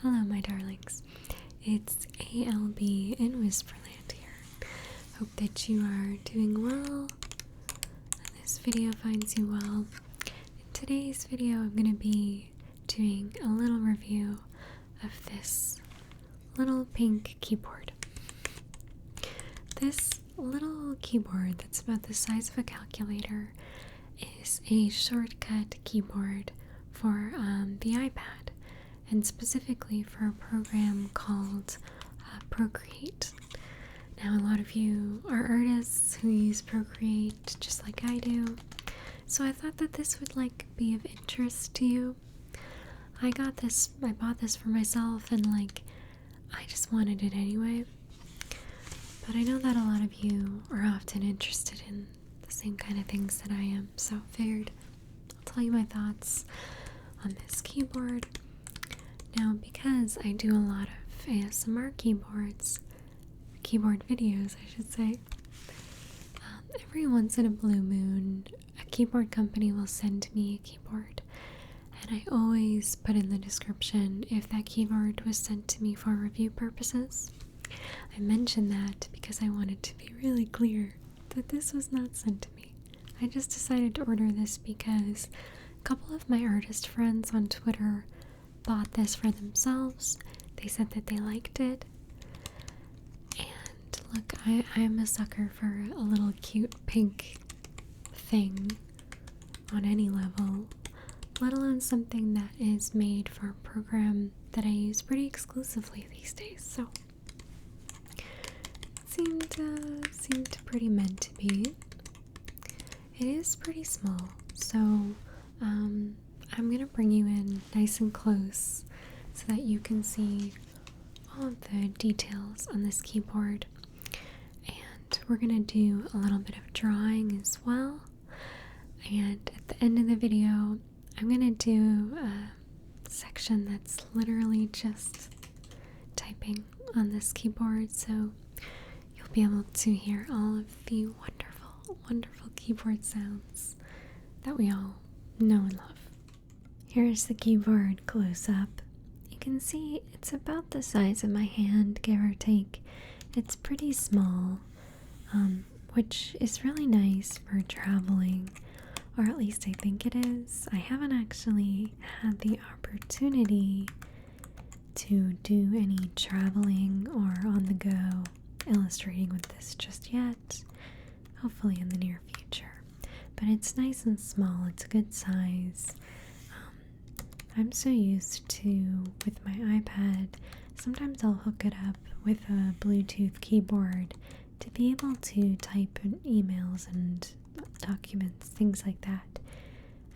Hello, my darlings. It's ALB in Whisperland here. Hope that you are doing well and this video finds you well. In today's video, I'm going to be doing a little review of this little pink keyboard. This little keyboard that's about the size of a calculator is a shortcut keyboard for the iPad, and specifically for a program called Procreate. Now, a lot of you are artists who use Procreate just like I do, so I thought that this would be of interest to you. I bought this for myself, and I just wanted it anyway. But I know that a lot of you are often interested in the same kind of things that I am, so I figured I'll tell you my thoughts on this keyboard. Now, because I do a lot of ASMR keyboard videos, I should say, every once in a blue moon, a keyboard company will send me a keyboard, and I always put in the description if that keyboard was sent to me for review purposes. I mentioned that because I wanted to be really clear that this was not sent to me. I just decided to order this because a couple of my artist friends on Twitter bought this for themselves. They said that they liked it. And look, I'm a sucker for a little cute pink thing on any level, let alone something that is made for a program that I use pretty exclusively these days. So it seemed pretty meant to be. It is pretty small, so I'm gonna bring you in nice and close so that you can see all of the details on this keyboard. And we're gonna do a little bit of drawing as well. And at the end of the video, I'm gonna do a section that's literally just typing on this keyboard, so you'll be able to hear all of the wonderful, wonderful keyboard sounds that we all know and love. Here's the keyboard close up. You can see it's about the size of my hand, give or take. It's pretty small, which is really nice for traveling, or at least I think it is. I haven't actually had the opportunity to do any traveling or on the go illustrating with this just yet. Hopefully in the near future. But it's nice and small, it's a good size. I'm so used to, with my iPad, sometimes I'll hook it up with a Bluetooth keyboard to be able to type in emails and documents, things like that.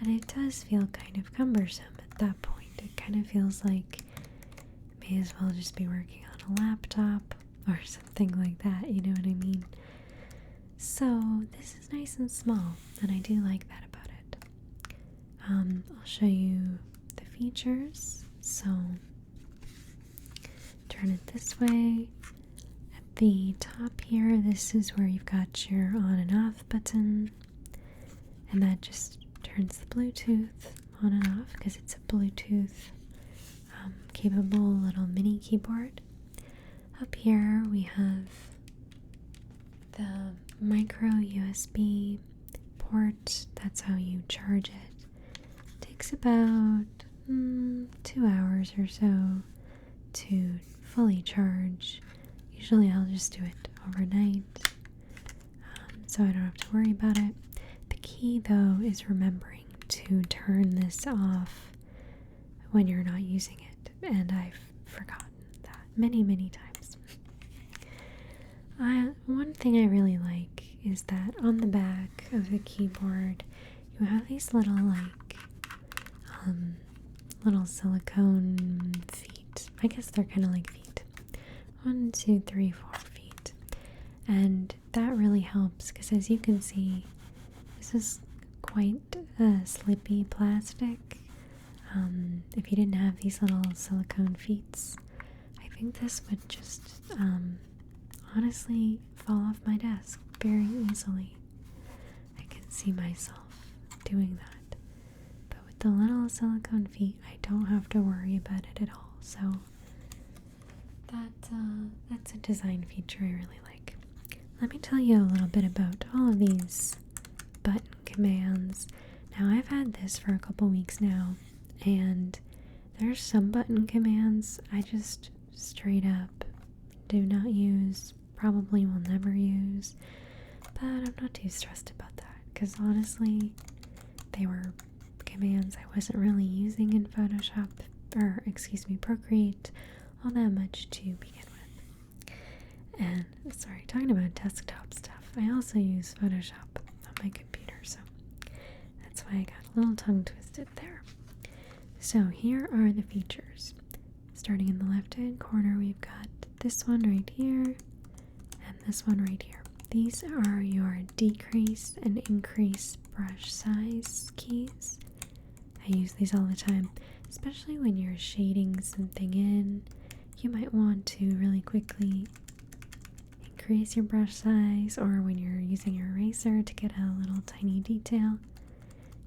And it does feel kind of cumbersome at that point. It kind of feels like I may as well just be working on a laptop or something like that, you know what I mean? So this is nice and small, and I do like that about it. I'll show you the features. So turn it this way. At the top here, this is where you've got your on and off button, and that just turns the Bluetooth on and off because it's a Bluetooth capable little mini keyboard. Up here we have the micro USB port. That's how you charge it. Takes about 2 hours or so to fully charge. Usually I'll just do it overnight, so I don't have to worry about it. The key though is remembering to turn this off when you're not using it, and I've forgotten that many times. One thing I really like is that on the back of the keyboard you have these little little silicone feet. I guess they're kind of like feet. 1, 2, 3, 4 feet. And that really helps because, as you can see, this is quite slippy plastic. If you didn't have these little silicone feet, I think this would just honestly fall off my desk very easily. I can see myself doing that. But with the little silicone feet, I don't have to worry about it at all. So that's a design feature I really like. Let me tell you a little bit about all of these button commands. Now, I've had this for a couple weeks now, and there's some button commands I just straight up do not use, probably will never use, but I'm not too stressed about that because honestly, they were commands I wasn't really using in Photoshop, or excuse me, Procreate all that much to begin with. And sorry, talking about desktop stuff, I also use Photoshop on my computer, so that's why I got a little tongue twisted there. So here are the features. Starting in the left hand corner, we've got this one right here and this one right here. These are your decrease and increase brush size keys. I use these all the time, especially when you're shading something in. You might want to really quickly increase your brush size, or when you're using your eraser to get a little tiny detail,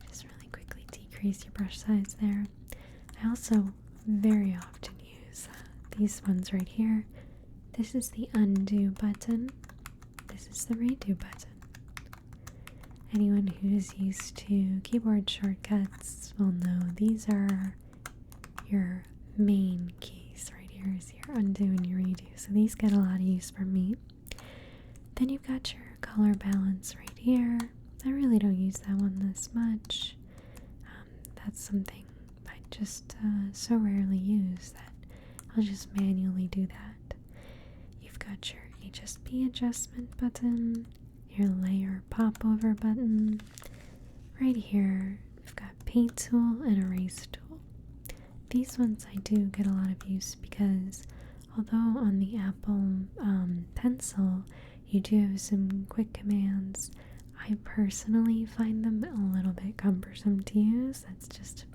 just really quickly decrease your brush size there. I also very often use these ones right here. This is the undo button. This is the redo button. Anyone who's used to keyboard shortcuts will know these are your main keys. Right here is your undo and your redo. So these get a lot of use from me. Then you've got your color balance right here. I really don't use that one this much. That's something I just so rarely use that I'll just manually do that. You've got your HSP adjustment button, your layer popover button. Right here, we've got paint tool and erase tool. These ones I do get a lot of use because although on the Apple Pencil you do have some quick commands, I personally find them a little bit cumbersome to use. That's just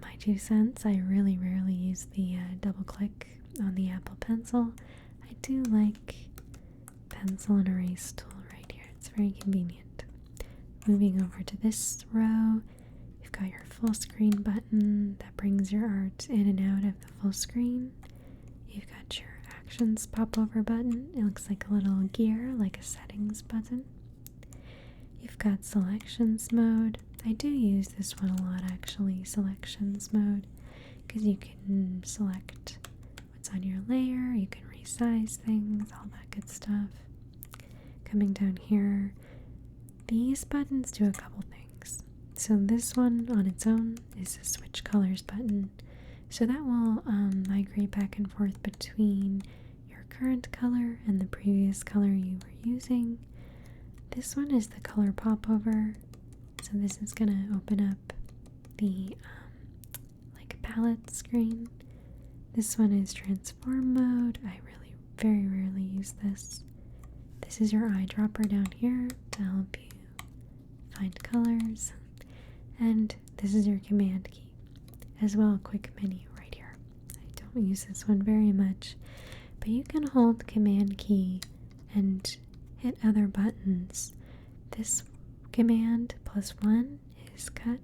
my 2 cents. I really rarely use the double click on the Apple Pencil. I do like pencil and erase tool right here. It's very convenient. Moving over to this row, you've got your full screen button that brings your art in and out of the full screen. You've got your actions pop over button. It looks like a little gear, like a settings button. You've got selections mode. I do use this one a lot actually, selections mode, because you can select what's on your layer, you can resize things, all that good stuff. Coming down here, these buttons do a couple things. So this one on its own is a switch colors button. So that will migrate back and forth between your current color and the previous color you were using. This one is the color popover. So this is going to open up the like palette screen. This one is transform mode. I really very rarely use this. This is your eyedropper down here to help you find colors. And this is your command key. As well, quick menu right here. I don't use this one very much, but you can hold command key and hit other buttons. This command +1 is cut.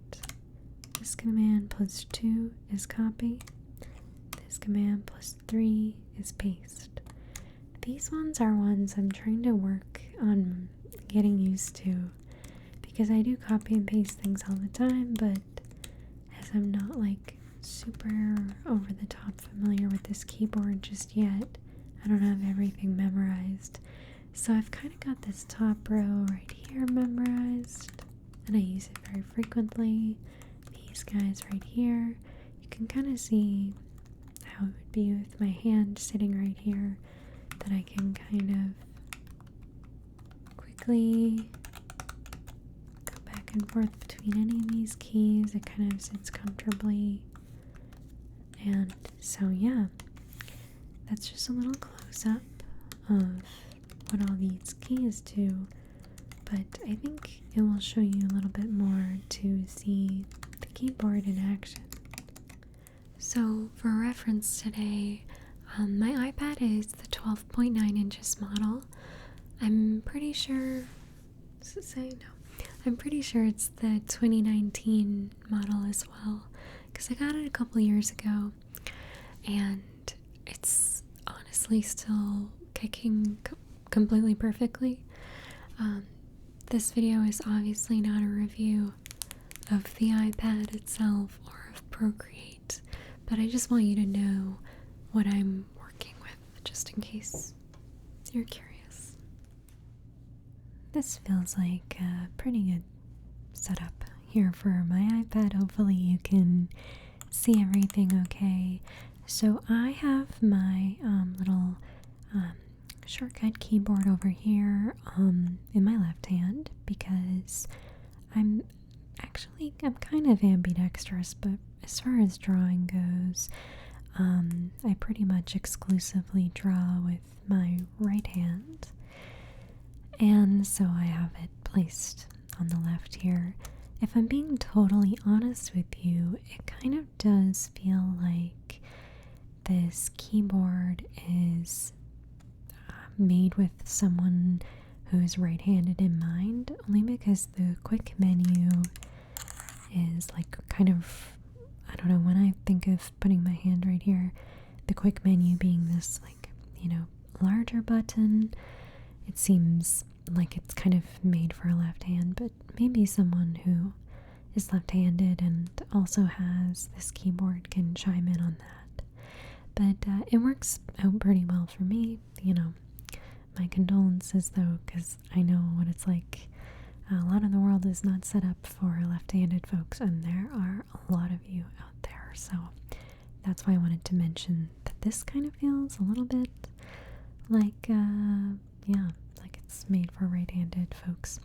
This command +2 is copy. This command +3 is paste. These ones are ones I'm trying to work on getting used to because I do copy and paste things all the time, but as I'm not like super over the top familiar with this keyboard just yet, I don't have everything memorized. So I've kind of got this top row right here memorized, and I use it very frequently. These guys right here, you can kind of see how it would be with my hand sitting right here, that I can kind of quickly go back and forth between any of these keys. It kind of sits comfortably. And so yeah, that's just a little close-up of what all these keys do, but I think it will show you a little bit more to see the keyboard in action. So for reference today, my iPad is the 12.9 inches model. I'm pretty sure, I'm pretty sure it's the 2019 model as well, because I got it a couple years ago, and it's obviously still kicking completely perfectly. This video is obviously not a review of the iPad itself or of Procreate, but I just want you to know what I'm working with, just in case you're curious. This feels like a pretty good setup here for my iPad. Hopefully you can see everything okay. So I have my little shortcut keyboard over here in my left hand because I'm kind of ambidextrous, but as far as drawing goes, I pretty much exclusively draw with my right hand, and so I have it placed on the left here. If I'm being totally honest with you, it kind of does feel like this keyboard is made with someone who's right-handed in mind, only because the quick menu is like kind of, I don't know, when I think of putting my hand right here, the quick menu being this like, you know, larger button, it seems like it's kind of made for a left hand, but maybe someone who is left-handed and also has this keyboard can chime in on that. But it works out pretty well for me, you know. My condolences though, because I know what it's like. A lot of the world is not set up for left-handed folks, and there are a lot of you out there, so that's why I wanted to mention that this kind of feels a little bit like, yeah, like it's made for right-handed folks.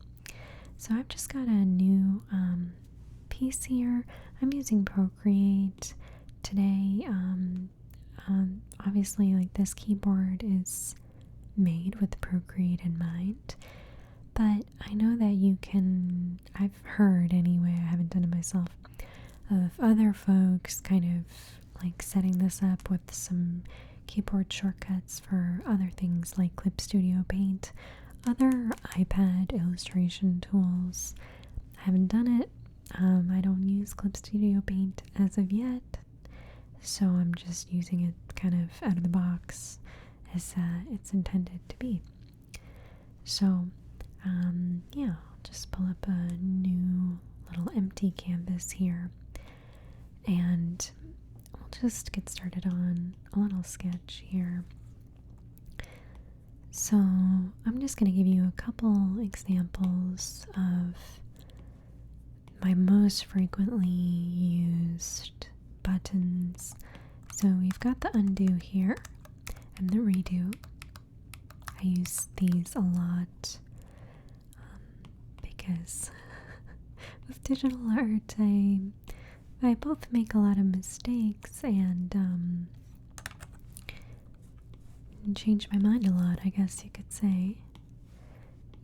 So I've just got a new piece here. I'm using Procreate today. Obviously, like, this keyboard is made with Procreate in mind, but I know that you can, I've heard anyway, I haven't done it myself, of other folks kind of like setting this up with some keyboard shortcuts for other things like Clip Studio Paint, other iPad illustration tools. I haven't done it. I don't use Clip Studio Paint as of yet, so I'm just using it kind of out of the box as it's intended to be. So yeah, I'll just pull up a new little empty canvas here, and we'll just get started on a little sketch here. So I'm just going to give you a couple examples of my most frequently used buttons. So we've got the undo here and the redo. I use these a lot because with digital art I both make a lot of mistakes and change my mind a lot, I guess you could say.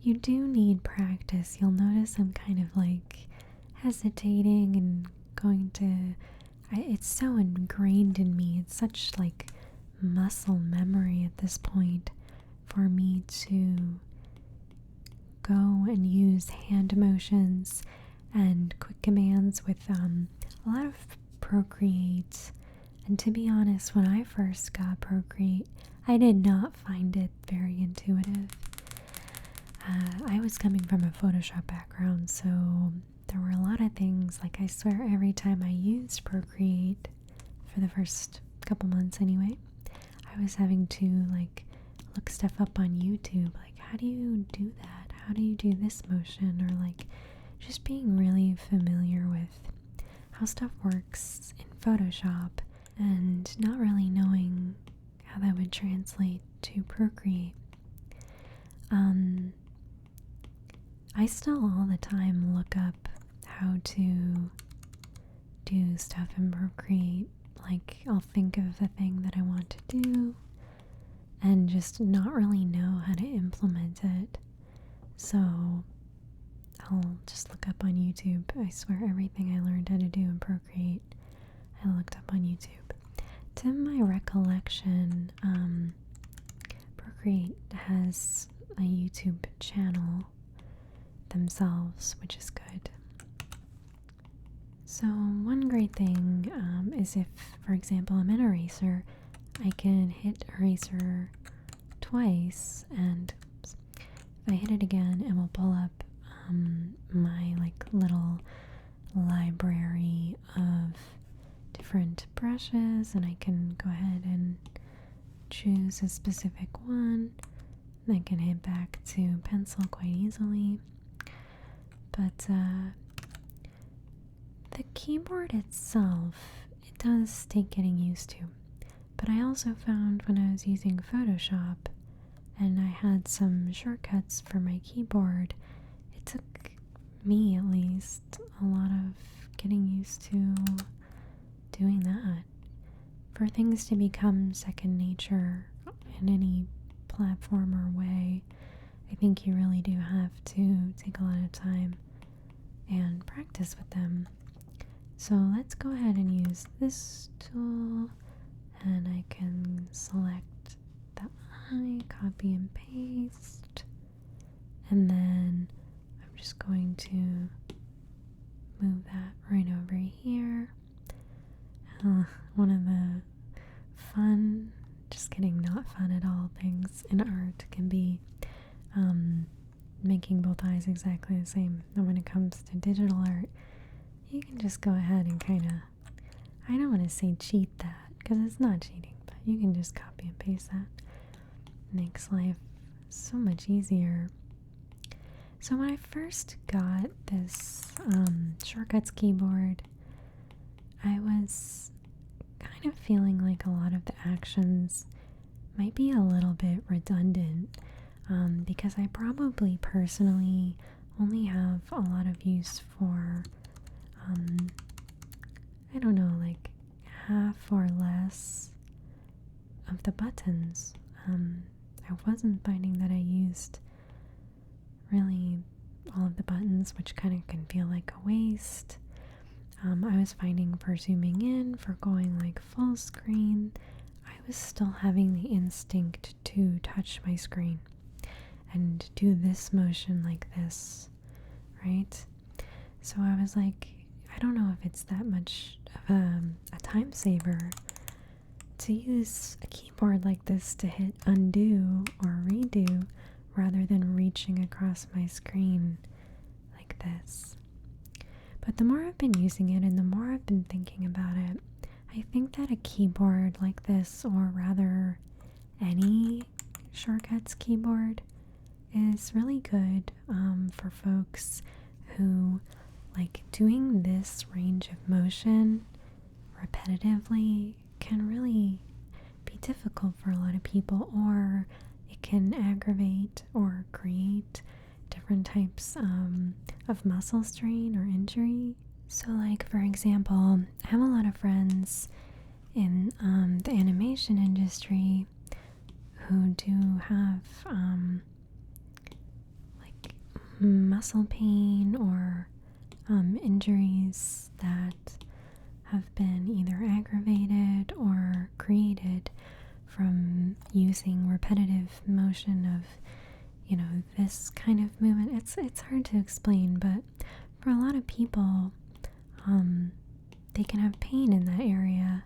You do need practice. You'll notice I'm kind of like hesitating and going to, it's so ingrained in me. It's such like muscle memory at this point for me to go and use hand motions and quick commands with a lot of Procreate. And to be honest, when I first got Procreate, I did not find it very intuitive. I was coming from a Photoshop background, so there were a lot of things, like I swear every time I used Procreate, for the first couple months anyway, I was having to like look stuff up on YouTube, like how do you do that? How do you do this motion? Or like just being really familiar with how stuff works in Photoshop and not really knowing how that would translate to Procreate. I still all the time look up how to do stuff in Procreate. Like, I'll think of the thing that I want to do and just not really know how to implement it. So I'll just look up on YouTube. I swear everything I learned how to do in Procreate, I looked up on YouTube. To my recollection, Procreate has a YouTube channel themselves, which is good. So one great thing is if, for example, I'm in Eraser, I can hit eraser twice, and oops, if I hit it again, it will pull up my like little library of different brushes, and I can go ahead and choose a specific one. I can hit back to pencil quite easily. But the keyboard itself, it does take getting used to. But I also found when I was using Photoshop and I had some shortcuts for my keyboard, it took me at least a lot of getting used to doing that. For things to become second nature in any platform or way, I think you really do have to take a lot of time and practice with them. So let's go ahead and use this tool, and I can select the eye, copy and paste, and then I'm just going to move that right over here. One of the fun, just kidding, not fun at all, things in art can be making both eyes exactly the same. And when it comes to digital art, you can just go ahead and kind of, I don't want to say cheat that, because it's not cheating, but you can just copy and paste that. Makes life so much easier. So when I first got this shortcuts keyboard, I was kind of feeling like a lot of the actions might be a little bit redundant, because I probably personally only have a lot of use for, I don't know, like half or less of the buttons. I wasn't finding that I used really all of the buttons, which kind of can feel like a waste. I was finding for zooming in, for going like full screen, I was still having the instinct to touch my screen and do this motion like this, right? So I was like, I don't know if it's that much of a time saver to use a keyboard like this to hit undo or redo rather than reaching across my screen like this. But the more I've been using it and the more I've been thinking about it, I think that a keyboard like this, or rather any shortcuts keyboard, is really good for folks who like doing this range of motion repetitively can really be difficult for a lot of people, or it can aggravate or create different types of muscle strain or injury. So like, for example, I have a lot of friends in the animation industry who do have like muscle pain or injuries that have been either aggravated or created from using repetitive motion of, you know, this kind of movement. It's hard to explain, but for a lot of people, they can have pain in that area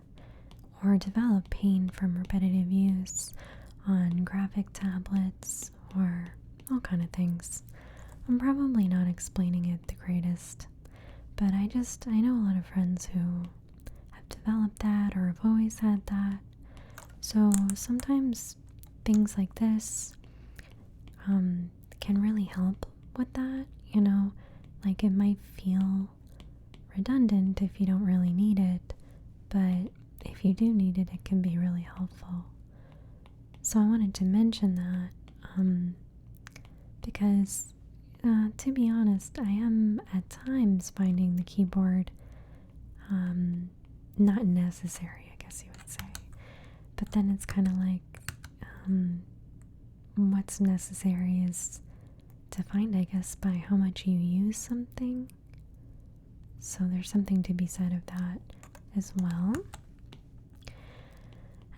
or develop pain from repetitive use on graphic tablets or all kind of things. I'm probably not explaining it the greatest, but I know a lot of friends who have developed that or have always had that. So sometimes things like this can really help with that, you know, like it might feel redundant if you don't really need it, but if you do need it, it can be really helpful. So I wanted to mention that because to be honest, I am at times finding the keyboard not necessary, I guess you would say. But then it's kind of like what's necessary is defined, I guess, by how much you use something. So there's something to be said of that as well.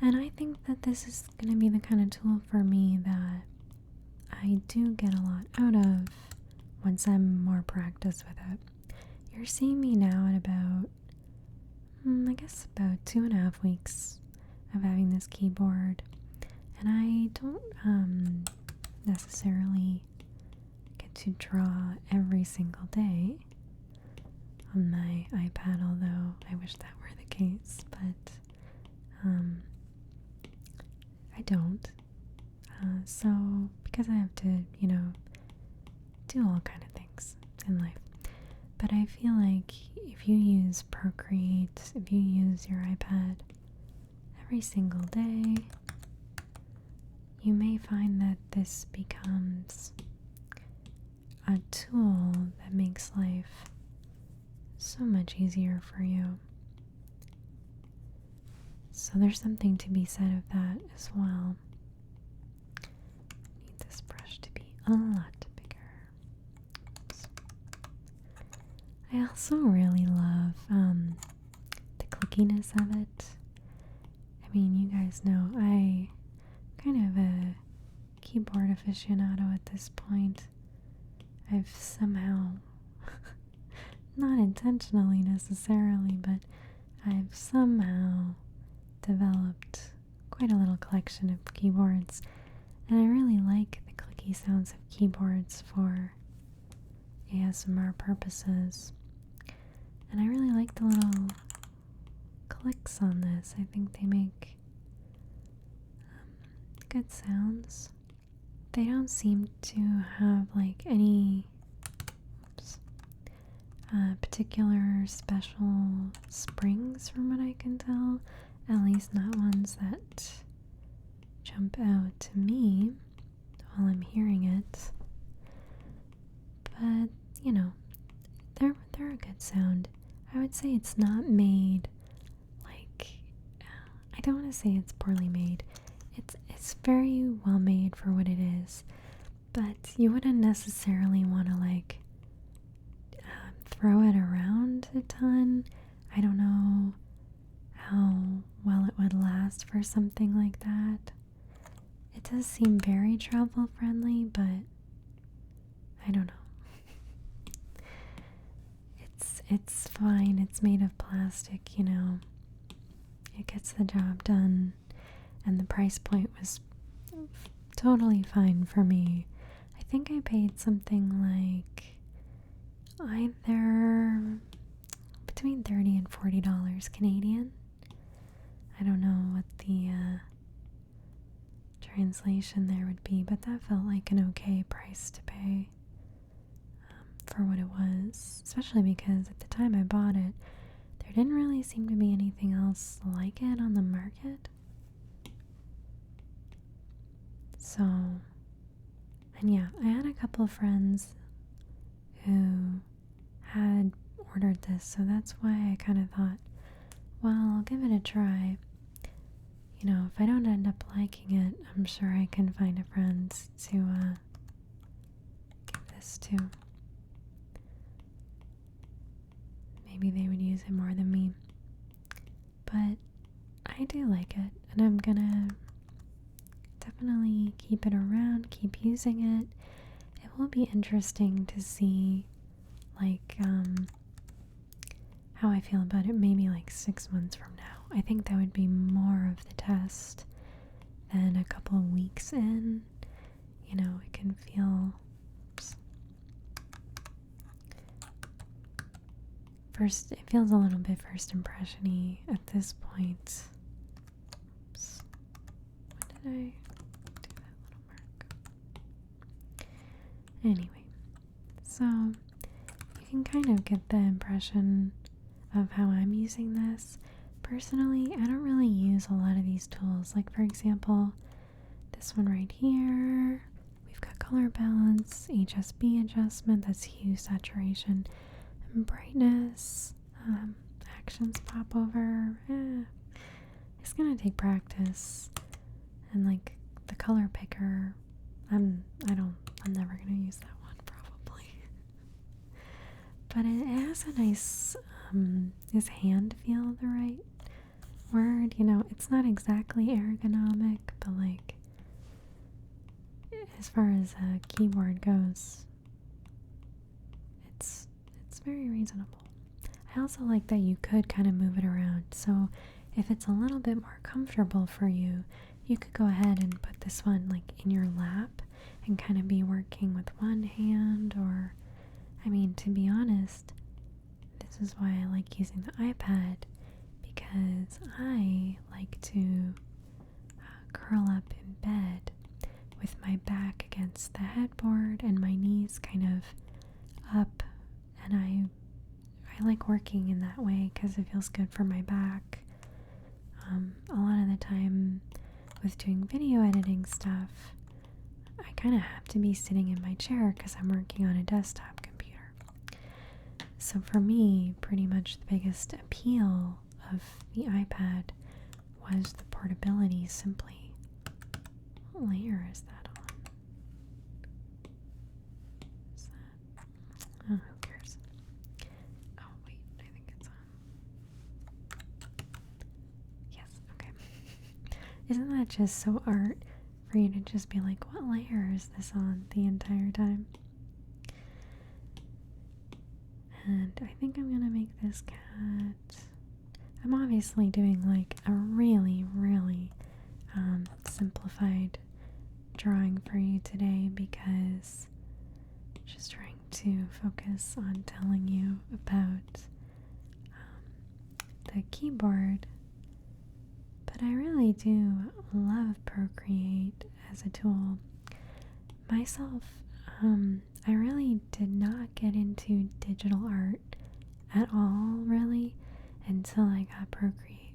And I think that this is going to be the kind of tool for me that I do get a lot out of once I'm more practiced with it. You're seeing me now at about, I guess about 2.5 weeks of having this keyboard, and I don't necessarily get to draw every single day on my iPad, although I wish that were the case, but I don't. So because I have to, do all kind of things in life. But I feel like if you use Procreate, if you use your iPad every single day, you may find that this becomes a tool that makes life so much easier for you. So there's something to be said of that as well. I need this brush to be a lot bigger. Oops. I also really love the clickiness of it. I mean, you guys know I'm kind of a keyboard aficionado at this point. I've somehow, not intentionally necessarily, but I've somehow developed quite a little collection of keyboards, and I really like the clicky sounds of keyboards for ASMR purposes. And I really like the little clicks on this. I think they make good sounds. They don't seem to have like any particular special springs from what I can tell. At least not ones that jump out to me while I'm hearing it. But, they're a good sound. I would say it's not made like, I don't want to say it's poorly made. It's very well made for what it is. But you wouldn't necessarily want to like throw it around a ton. I don't know how well it would last for something like that. It does seem very travel friendly, but I don't know. It's fine. It's made of plastic, It gets the job done, and the price point was totally fine for me. I think I paid something like either between $30 and $40 Canadian. I don't know what the translation there would be, but that felt like an okay price to pay for what it was, especially because at the time I bought it, there didn't really seem to be anything else like it on the market. So, and yeah, I had a couple of friends who had ordered this, so that's why I kind of thought, well, I'll give it a try. If I don't end up liking it, I'm sure I can find a friend to give this to. Maybe they would use it more than me. But I do like it, and I'm gonna definitely keep it around, keep using it. It will be interesting to see, like, how I feel about it maybe like 6 months from now. I think that would be more of the test than a couple of weeks in. It can feel... it feels a little bit first impression-y at this point. Oops. When did I do that little mark? Anyway, so you can kind of get the impression of how I'm using this. Personally, I don't really use a lot of these tools. Like, for example, this one right here, we've got color balance, HSB adjustment, that's hue, saturation, and brightness, actions pop over. It's gonna take practice. And like the color picker, I'm never gonna use that one probably. But it has a nice, is hand feel the right word? It's not exactly ergonomic, but like, as far as a keyboard goes, it's very reasonable. I also like that you could kind of move it around, so if it's a little bit more comfortable for you, you could go ahead and put this one like in your lap and kind of be working with one hand. Or, I mean, to be honest, this is why I like using the iPad, because I like to curl up in bed with my back against the headboard and my knees kind of up, and I like working in that way because it feels good for my back. A lot of the time with doing video editing stuff, I kind of have to be sitting in my chair because I'm working on a desktop computer. So for me, pretty much the biggest appeal of the iPad was the portability. Simply, what layer is that on? Is that? Oh, who cares? Oh, wait, I think it's on. Yes, okay. Isn't that just so art for you to just be like, what layer is this on the entire time? And I think I'm gonna make this cat. I'm obviously doing like a really, really simplified drawing for you today because I'm just trying to focus on telling you about the keyboard. But I really do love Procreate as a tool. Myself, I really did not get into digital art at all, really, until I got Procreate.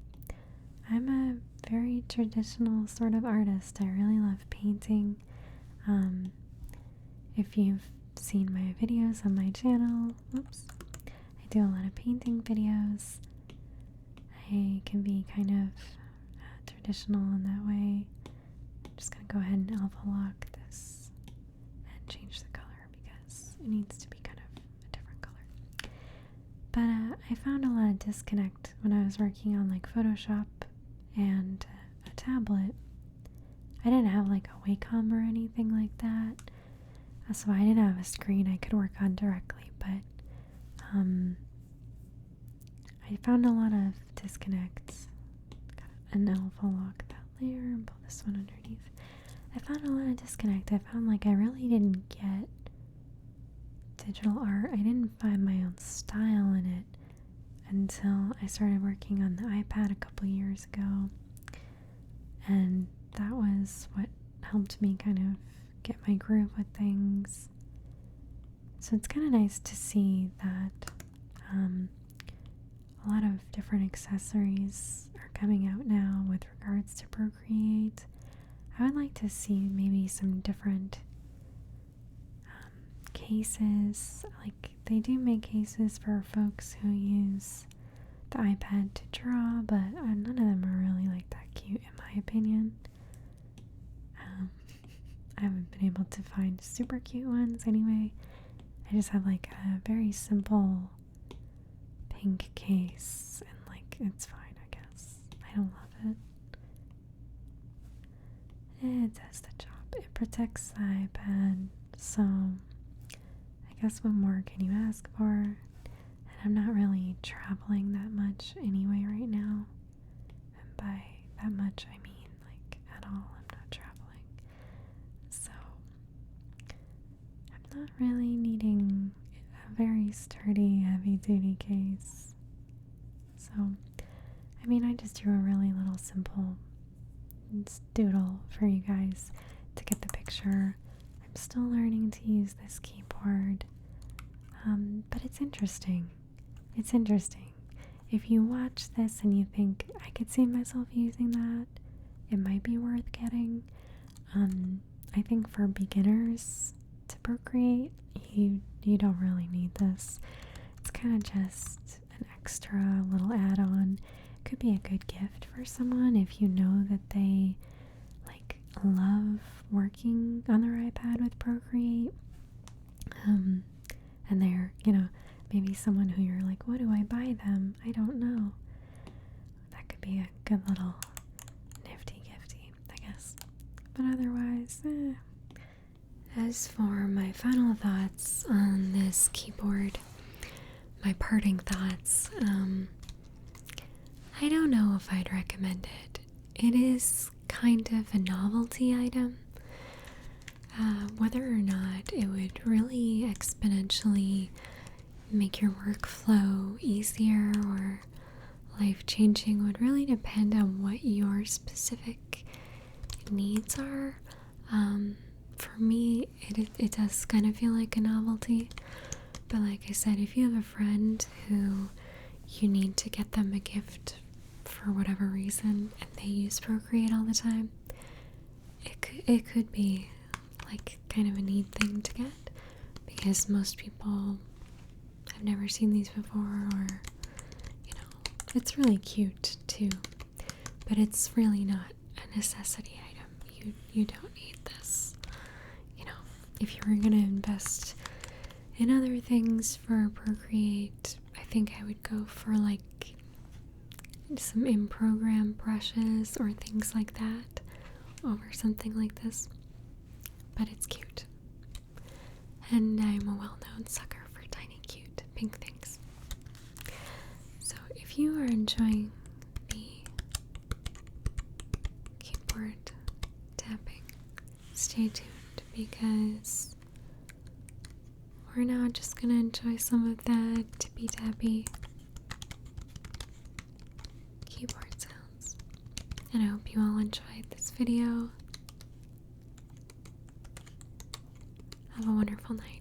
I'm a very traditional sort of artist. I really love painting. If you've seen my videos on my channel, I do a lot of painting videos. I can be kind of traditional in that way. I'm just going to go ahead and alpha lock this and change the color because it needs to be kind of a different color. But I found a lot of disconnect when I was working on like Photoshop and a tablet. I didn't have like a Wacom or anything like that, so I didn't have a screen I could work on directly, but I found a lot of disconnects. And alpha lock that layer and pull this one underneath. I found a lot of disconnect. I found like I really didn't get digital art. I didn't find my own style in it until I started working on the iPad a couple years ago. And that was what helped me kind of get my groove with things. So it's kind of nice to see that a lot of different accessories are coming out now with regards to Procreate. I would like to see maybe some different cases. Like they do make cases for folks who use the iPad to draw, but none of them are really like that cute in my opinion. I haven't been able to find super cute ones anyway. I just have like a very simple pink case and like it's fine, I guess. I don't love it. It does the job. It protects the iPad, so I guess what more can you ask for? And I'm not really traveling that much anyway right now. And by that much I mean like at all. I'm not traveling. So I'm not really needing a very sturdy, heavy duty case. So I mean, I just drew a really little simple doodle for you guys to get the picture. I'm still learning to use this keyboard, but it's interesting. It's interesting. If you watch this and you think, I could see myself using that, it might be worth getting. I think for beginners to Procreate, you don't really need this. It's kind of just an extra little add-on. Could be a good gift for someone if you know that they like love working on their iPad with Procreate, and they're, maybe someone who you're like, what do I buy them? I don't know. That could be a good little nifty gifty, I guess. But otherwise, As for my final thoughts on this keyboard, my parting thoughts, I don't know if I'd recommend it. It is kind of a novelty item. Whether or not it would really exponentially make your workflow easier or life-changing would really depend on what your specific needs are. For me, it does kind of feel like a novelty, but like I said, if you have a friend who you need to get them a gift for whatever reason and they use Procreate all the time, it could be like kind of a neat thing to get, because most people have never seen these before, or it's really cute too, but it's really not a necessity item. You don't need this. If you were gonna invest in other things for Procreate, I think I would go for like some in-program brushes or things like that over something like this. But it's cute. And I'm a well-known sucker for tiny, cute, pink things. So if you are enjoying the keyboard tapping, stay tuned, because we're now just gonna enjoy some of that tippy-tappy keyboard sounds. And I hope you all enjoyed this video. Have a wonderful night.